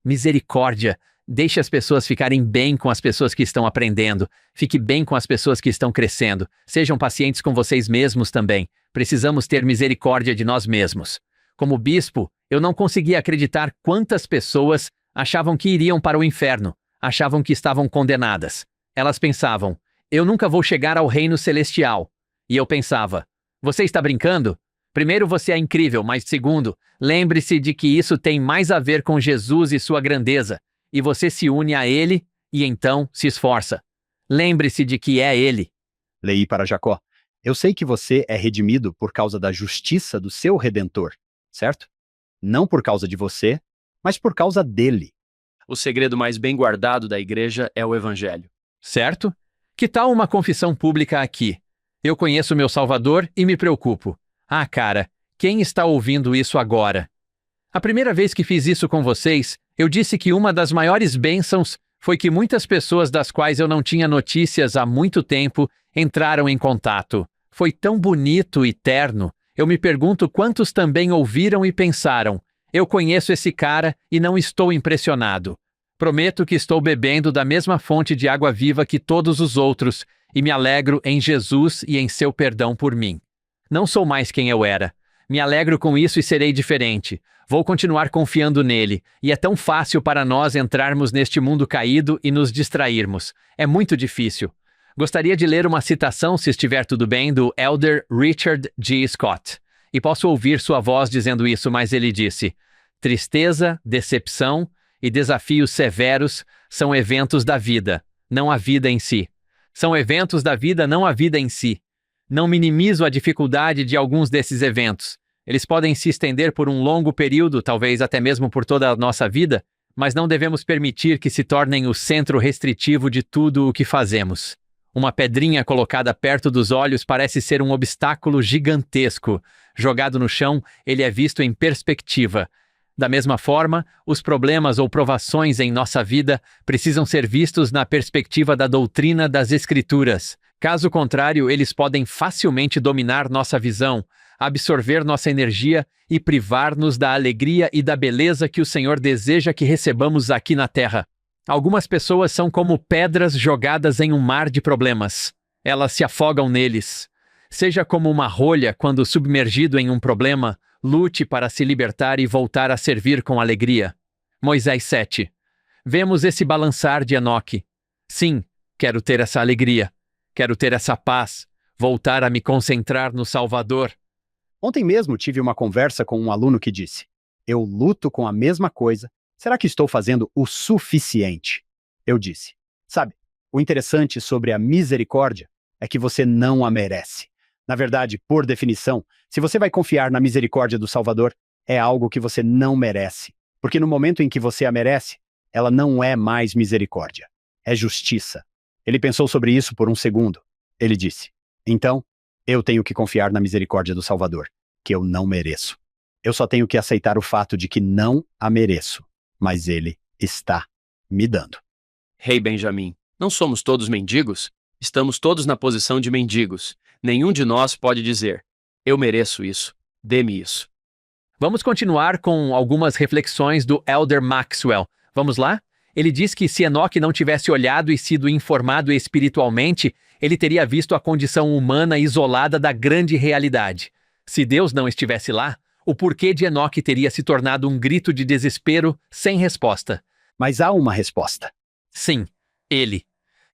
Misericórdia, deixe as pessoas ficarem bem com as pessoas que estão aprendendo. Fique bem com as pessoas que estão crescendo. Sejam pacientes com vocês mesmos também. Precisamos ter misericórdia de nós mesmos. Como bispo, eu não conseguia acreditar quantas pessoas achavam que iriam para o inferno, achavam que estavam condenadas. Elas pensavam, eu nunca vou chegar ao reino celestial. E eu pensava, você está brincando? Primeiro, você é incrível, mas segundo, lembre-se de que isso tem mais a ver com Jesus e sua grandeza, e você se une a Ele e então se esforça. Lembre-se de que é Ele. Leí para Jacó, eu sei que você é redimido por causa da justiça do seu Redentor, certo? Não por causa de você, mas por causa dele. O segredo mais bem guardado da igreja é o Evangelho. Certo? Que tal uma confissão pública aqui? Eu conheço meu Salvador e me preocupo. Cara, quem está ouvindo isso agora? A primeira vez que fiz isso com vocês, eu disse que uma das maiores bênçãos foi que muitas pessoas das quais eu não tinha notícias há muito tempo entraram em contato. Foi tão bonito e terno. Eu me pergunto quantos também ouviram e pensaram, eu conheço esse cara e não estou impressionado. Prometo que estou bebendo da mesma fonte de água viva que todos os outros e me alegro em Jesus e em seu perdão por mim. Não sou mais quem eu era. Me alegro com isso e serei diferente. Vou continuar confiando nele, e é tão fácil para nós entrarmos neste mundo caído e nos distrairmos. É muito difícil. Gostaria de ler uma citação, se estiver tudo bem, do Elder Richard G. Scott. E posso ouvir sua voz dizendo isso, mas ele disse, tristeza, decepção e desafios severos são eventos da vida, não a vida em si. São eventos da vida, não a vida em si. Não minimizo a dificuldade de alguns desses eventos. Eles podem se estender por um longo período, talvez até mesmo por toda a nossa vida, mas não devemos permitir que se tornem o centro restritivo de tudo o que fazemos. Uma pedrinha colocada perto dos olhos parece ser um obstáculo gigantesco. Jogado no chão, ele é visto em perspectiva. Da mesma forma, os problemas ou provações em nossa vida precisam ser vistos na perspectiva da doutrina das Escrituras. Caso contrário, eles podem facilmente dominar nossa visão, absorver nossa energia e privar-nos da alegria e da beleza que o Senhor deseja que recebamos aqui na terra. Algumas pessoas são como pedras jogadas em um mar de problemas. Elas se afogam neles. Seja como uma rolha quando submergido em um problema, lute para se libertar e voltar a servir com alegria. Moisés 7. Vemos esse balançar de Enoque. Sim, quero ter essa alegria. Quero ter essa paz. Voltar a me concentrar no Salvador. Ontem mesmo tive uma conversa com um aluno que disse, eu luto com a mesma coisa. Será que estou fazendo o suficiente? Eu disse, Sabe, o interessante sobre a misericórdia é que você não a merece. Na verdade, por definição, se você vai confiar na misericórdia do Salvador, é algo que você não merece. Porque no momento em que você a merece, ela não é mais misericórdia. É justiça. Ele pensou sobre isso por um segundo. Ele disse: então, eu tenho que confiar na misericórdia do Salvador, que eu não mereço. Eu só tenho que aceitar o fato de que não a mereço, mas ele está me dando. Rei Benjamim, não somos todos mendigos? Estamos todos na posição de mendigos. Nenhum de nós pode dizer: eu mereço isso, dê-me isso. Vamos continuar com algumas reflexões do Elder Maxwell. Vamos lá? Ele diz que se Enoque não tivesse olhado e sido informado espiritualmente, ele teria visto a condição humana isolada da grande realidade. Se Deus não estivesse lá, o porquê de Enoque teria se tornado um grito de desespero sem resposta. Mas há uma resposta. Sim, ele.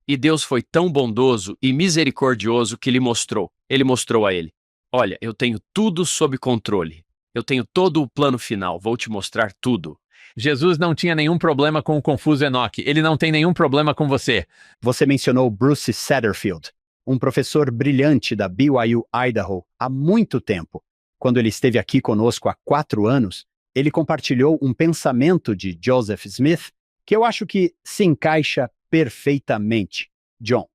E Deus foi tão bondoso e misericordioso que lhe mostrou. Ele mostrou a ele: olha, eu tenho tudo sob controle. Eu tenho todo o plano final, vou te mostrar tudo. Jesus não tinha nenhum problema com o confuso Enoque. Ele não tem nenhum problema com você. Você mencionou Bruce Satterfield, um professor brilhante da BYU Idaho há muito tempo. Quando ele esteve aqui conosco há 4 anos, ele compartilhou um pensamento de Joseph Smith que eu acho que se encaixa perfeitamente. John,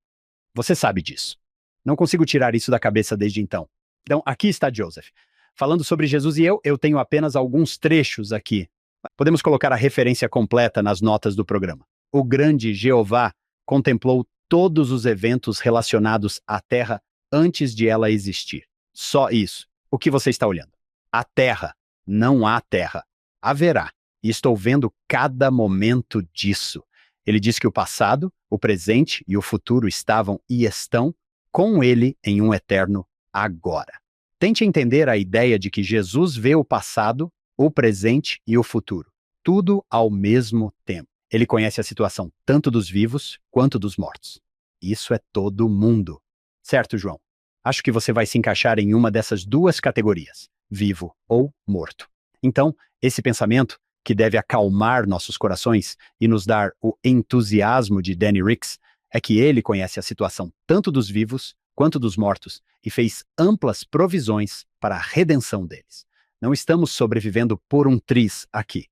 você sabe disso. Não consigo tirar isso da cabeça desde então. Então, aqui está Joseph. Falando sobre Jesus e eu tenho apenas alguns trechos aqui. Podemos colocar a referência completa nas notas do programa. O grande Jeová contemplou todos os eventos relacionados à Terra antes de ela existir. Só isso. O que você está olhando? A Terra. Não há Terra. Haverá. E estou vendo cada momento disso. Ele diz que o passado, o presente e o futuro estavam e estão com ele em um eterno agora. Tente entender a ideia de que Jesus vê o passado, o presente e o futuro, tudo ao mesmo tempo. Ele conhece a situação tanto dos vivos quanto dos mortos. Isso é todo mundo. Certo, João? Acho que você vai se encaixar em uma dessas duas categorias, vivo ou morto. Então, esse pensamento, que deve acalmar nossos corações e nos dar o entusiasmo de Danny Ricks, é que ele conhece a situação tanto dos vivos quanto dos mortos e fez amplas provisões para a redenção deles. Não estamos sobrevivendo por um triz aqui.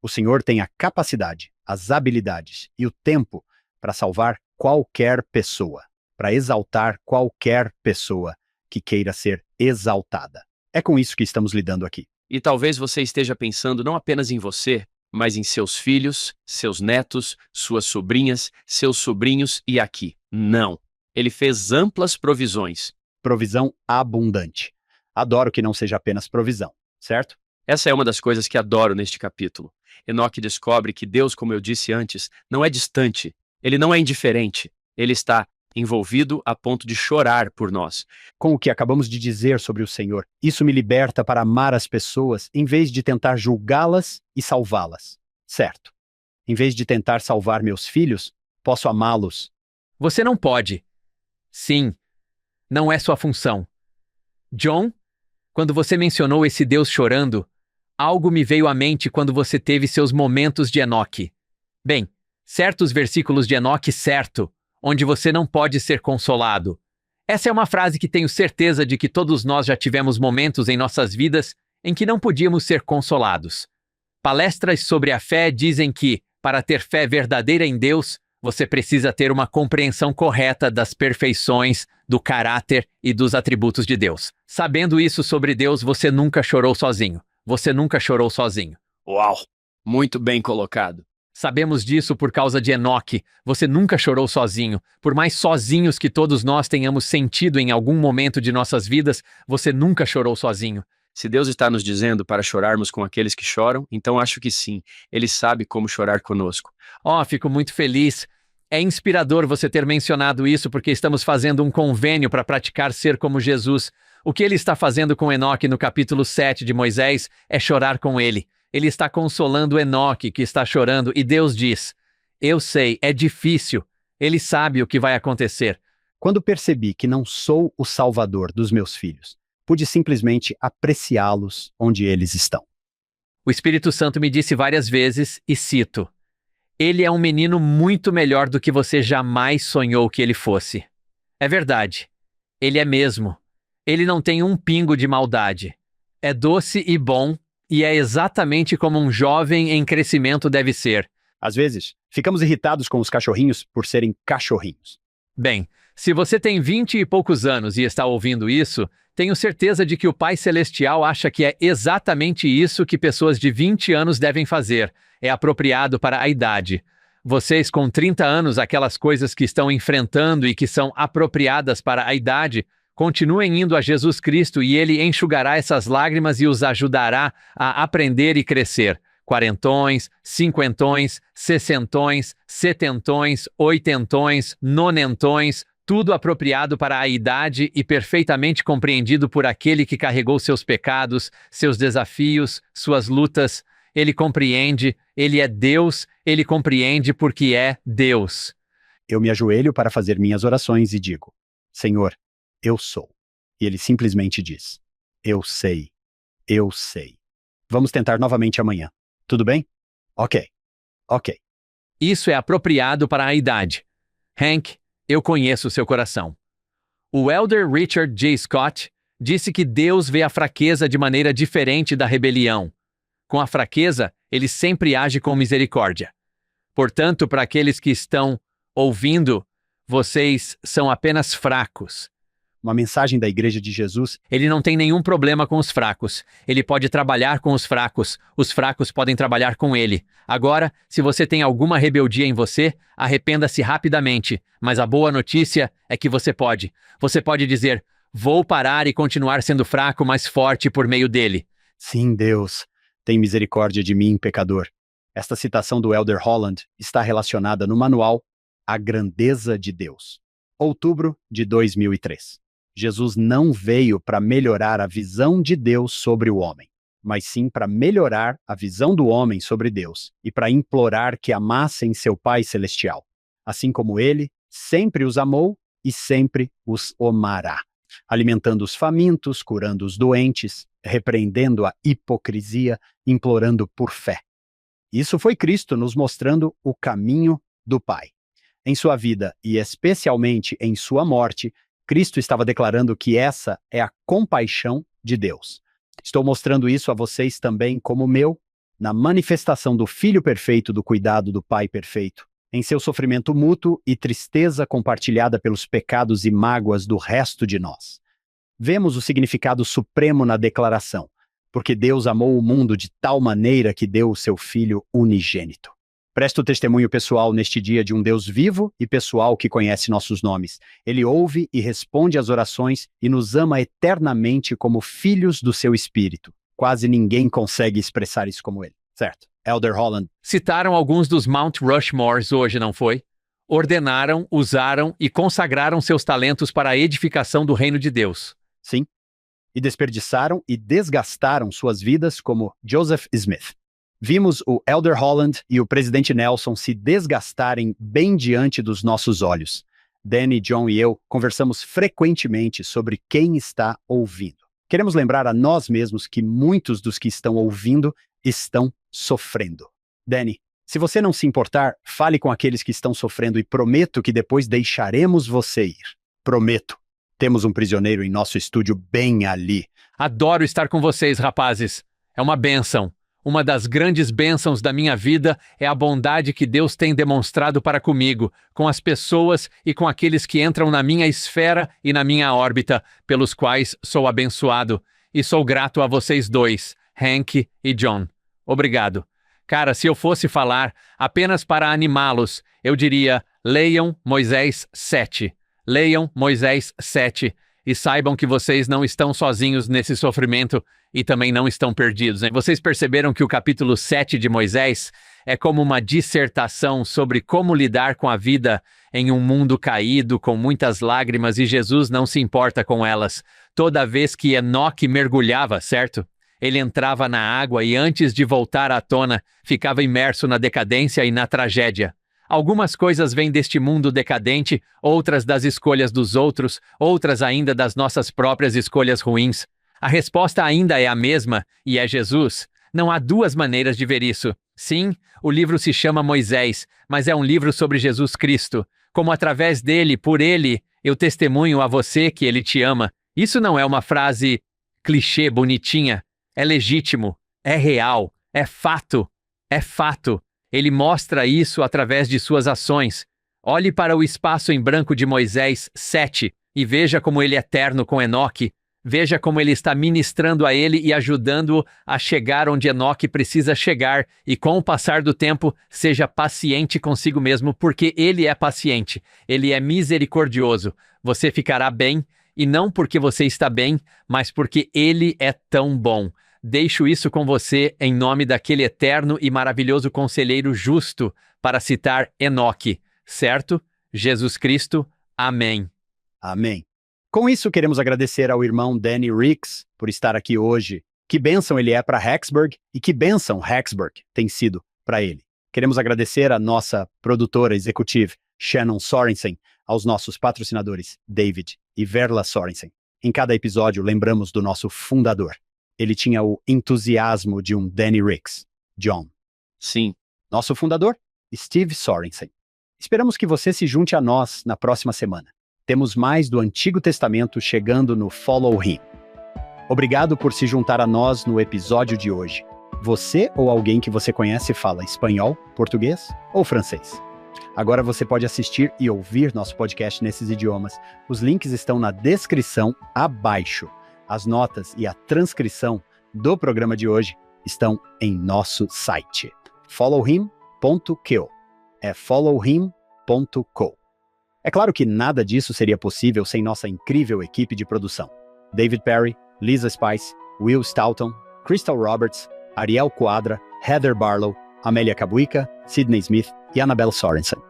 O Senhor tem a capacidade, as habilidades e o tempo para salvar qualquer pessoa, para exaltar qualquer pessoa que queira ser exaltada. É com isso que estamos lidando aqui. E talvez você esteja pensando não apenas em você, mas em seus filhos, seus netos, suas sobrinhas, seus sobrinhos e aqui. Não. Ele fez amplas provisões. Provisão abundante. Adoro que não seja apenas provisão, certo? Essa é uma das coisas que adoro neste capítulo. Enoque descobre que Deus, como eu disse antes, não é distante. Ele não é indiferente. Ele está envolvido a ponto de chorar por nós. Com o que acabamos de dizer sobre o Senhor, isso me liberta para amar as pessoas em vez de tentar julgá-las e salvá-las. Certo. Em vez de tentar salvar meus filhos, posso amá-los. Você não pode. Sim, não é sua função. John, quando você mencionou esse Deus chorando, algo me veio à mente quando você teve seus momentos de Enoque. Bem, certos versículos de Enoque, certo, onde você não pode ser consolado. Essa é uma frase que tenho certeza de que todos nós já tivemos momentos em nossas vidas em que não podíamos ser consolados. Palestras sobre a fé dizem que, para ter fé verdadeira em Deus, você precisa ter uma compreensão correta das perfeições, do caráter e dos atributos de Deus. Sabendo isso sobre Deus, você nunca chorou sozinho. Você nunca chorou sozinho. Uau! Muito bem colocado. Sabemos disso por causa de Enoque. Você nunca chorou sozinho. Por mais sozinhos que todos nós tenhamos sentido em algum momento de nossas vidas, você nunca chorou sozinho. Se Deus está nos dizendo para chorarmos com aqueles que choram, então acho que sim. Ele sabe como chorar conosco. Fico muito feliz. É inspirador você ter mencionado isso porque estamos fazendo um convênio para praticar ser como Jesus. O que ele está fazendo com Enoque no capítulo 7 de Moisés é chorar com ele. Ele está consolando Enoque, que está chorando, e Deus diz: eu sei, é difícil. Ele sabe o que vai acontecer. Quando percebi que não sou o salvador dos meus filhos, pude simplesmente apreciá-los onde eles estão. O Espírito Santo me disse várias vezes, e cito: Ele é um menino muito melhor do que você jamais sonhou que ele fosse. É verdade. Ele é mesmo. Ele não tem um pingo de maldade. É doce e bom, e é exatamente como um jovem em crescimento deve ser. Às vezes, ficamos irritados com os cachorrinhos por serem cachorrinhos. Bem, se você tem 20 e poucos anos e está ouvindo isso, tenho certeza de que o Pai Celestial acha que é exatamente isso que pessoas de 20 anos devem fazer. É apropriado para a idade. Vocês com 30 anos, aquelas coisas que estão enfrentando e que são apropriadas para a idade, continuem indo a Jesus Cristo e Ele enxugará essas lágrimas e os ajudará a aprender e crescer. Quarentões, cinquentões, sessentões, setentões, oitentões, nonentões, tudo apropriado para a idade e perfeitamente compreendido por aquele que carregou seus pecados, seus desafios, suas lutas. Ele compreende, ele é Deus, ele compreende porque é Deus. Eu me ajoelho para fazer minhas orações e digo: Senhor, eu sou. E ele simplesmente diz: eu sei, eu sei. Vamos tentar novamente amanhã. Tudo bem? Ok. Isso é apropriado para a idade. Hank, eu conheço seu coração. O elder Richard J. Scott disse que Deus vê a fraqueza de maneira diferente da rebelião. Com a fraqueza, ele sempre age com misericórdia. Portanto, para aqueles que estão ouvindo, vocês são apenas fracos. Uma mensagem da Igreja de Jesus. Ele não tem nenhum problema com os fracos. Ele pode trabalhar com os fracos podem trabalhar com ele. Agora, se você tem alguma rebeldia em você, arrependa-se rapidamente. Mas a boa notícia é que você pode. Você pode dizer: vou parar e continuar sendo fraco, mas forte por meio dele. Sim, Deus, tem misericórdia de mim, pecador. Esta citação do Elder Holland está relacionada no manual A Grandeza de Deus. Outubro de 2003. Jesus não veio para melhorar a visão de Deus sobre o homem, mas sim para melhorar a visão do homem sobre Deus e para implorar que amassem seu Pai Celestial, assim como ele sempre os amou e sempre os amará, alimentando os famintos, curando os doentes, repreendendo a hipocrisia, implorando por fé. Isso foi Cristo nos mostrando o caminho do Pai. Em sua vida e especialmente em sua morte, Cristo estava declarando que essa é a compaixão de Deus. Estou mostrando isso a vocês também como meu, na manifestação do Filho perfeito do cuidado do Pai perfeito, em seu sofrimento mútuo e tristeza compartilhada pelos pecados e mágoas do resto de nós. Vemos o significado supremo na declaração, porque Deus amou o mundo de tal maneira que deu o seu Filho unigênito. Presto testemunho pessoal neste dia de um Deus vivo e pessoal que conhece nossos nomes. Ele ouve e responde às orações e nos ama eternamente como filhos do seu Espírito. Quase ninguém consegue expressar isso como ele, certo? Elder Holland. Citaram alguns dos Mount Rushmores hoje, não foi? Ordenaram, usaram e consagraram seus talentos para a edificação do reino de Deus. Sim. E desperdiçaram e desgastaram suas vidas como Joseph Smith. Vimos o Elder Holland e o presidente Nelson se desgastarem bem diante dos nossos olhos. Danny, John e eu conversamos frequentemente sobre quem está ouvindo. Queremos lembrar a nós mesmos que muitos dos que estão ouvindo estão sofrendo. Danny, se você não se importar, fale com aqueles que estão sofrendo e prometo que depois deixaremos você ir. Prometo. Temos um prisioneiro em nosso estúdio bem ali. Adoro estar com vocês, rapazes. É uma bênção. Uma das grandes bênçãos da minha vida é a bondade que Deus tem demonstrado para comigo, com as pessoas e com aqueles que entram na minha esfera e na minha órbita, pelos quais sou abençoado. E sou grato a vocês dois, Hank e John. Obrigado. Cara, se eu fosse falar apenas para animá-los, eu diria: leiam Moisés 7. Leiam Moisés 7. E saibam que vocês não estão sozinhos nesse sofrimento e também não estão perdidos, hein? Vocês perceberam que o capítulo 7 de Moisés é como uma dissertação sobre como lidar com a vida em um mundo caído, com muitas lágrimas, e Jesus não se importa com elas. Toda vez que Enoque mergulhava, certo? Ele entrava na água e antes de voltar à tona, ficava imerso na decadência e na tragédia. Algumas coisas vêm deste mundo decadente, outras das escolhas dos outros, outras ainda das nossas próprias escolhas ruins. A resposta ainda é a mesma, e é Jesus. Não há duas maneiras de ver isso. Sim, o livro se chama Moisés, mas é um livro sobre Jesus Cristo. Como através dele, por ele, eu testemunho a você que ele te ama. Isso não é uma frase clichê bonitinha. É legítimo, é real, é fato. É fato. Ele mostra isso através de suas ações. Olhe para o espaço em branco de Moisés 7 e veja como ele é terno com Enoque. Veja como ele está ministrando a ele e ajudando-o a chegar onde Enoque precisa chegar, e com o passar do tempo, seja paciente consigo mesmo, porque ele é paciente, ele é misericordioso. Você ficará bem, e não porque você está bem, mas porque ele é tão bom. Deixo isso com você em nome daquele eterno e maravilhoso conselheiro justo, para citar Enoque, certo? Jesus Cristo. Amém. Amém. Com isso, queremos agradecer ao irmão Danny Ricks por estar aqui hoje. Que bênção ele é para Hacksburg e que bênção Hacksburg tem sido para ele. Queremos agradecer à nossa produtora executiva, Shannon Sorensen, aos nossos patrocinadores, David e Verla Sorensen. Em cada episódio, lembramos do nosso fundador. Ele tinha o entusiasmo de um Danny Ricks, John. Sim. Nosso fundador, Steve Sorensen. Esperamos que você se junte a nós na próxima semana. Temos mais do Antigo Testamento chegando no Follow Him. Obrigado por se juntar a nós no episódio de hoje. Você ou alguém que você conhece fala espanhol, português ou francês. Agora você pode assistir e ouvir nosso podcast nesses idiomas. Os links estão na descrição abaixo. As notas e a transcrição do programa de hoje estão em nosso site. followhim.co. É followhim.co. É claro que nada disso seria possível sem nossa incrível equipe de produção. David Perry, Lisa Spice, Will Stoughton, Crystal Roberts, Ariel Quadra, Heather Barlow, Amélia Cabuica, Sidney Smith e Annabelle Sorensen.